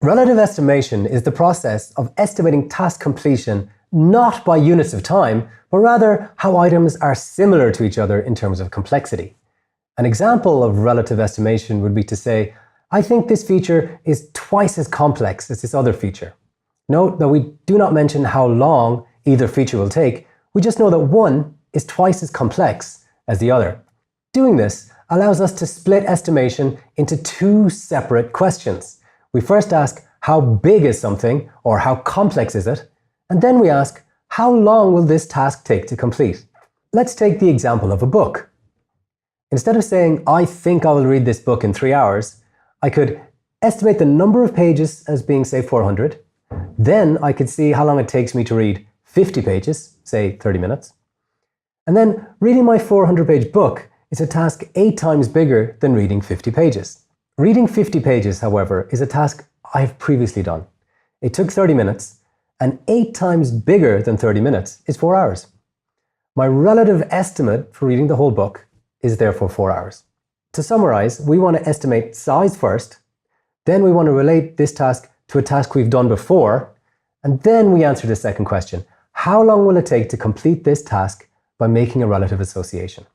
Relative estimation is the process of estimating task completion not by units of time, but rather how items are similar to each other in terms of complexity. An example of relative estimation would be to say, I think this feature is twice as complex as this other feature. Note that we do not mention how long either feature will take, we just know that one is twice as complex as the other. Doing this allows us to split estimation into two separate questions. We first ask, how big is something, or how complex is it? And then we ask, how long will this task take to complete? Let's take the example of a book. Instead of saying, I think I will read this book in 3 hours, I could estimate the number of pages as being, say, 400. Then I could see how long it takes me to read 50 pages, say 30 minutes. And then reading my 400-page book is a task 8 times bigger than reading 50 pages. Reading 50 pages, however, is a task I've previously done. It took 30 minutes, and 8 times bigger than 30 minutes is 4 hours. My relative estimate for reading the whole book is therefore 4 hours. To summarize, we want to estimate size first, then we want to relate this task to a task we've done before, and then we answer the second question, how long will it take to complete this task by making a relative association?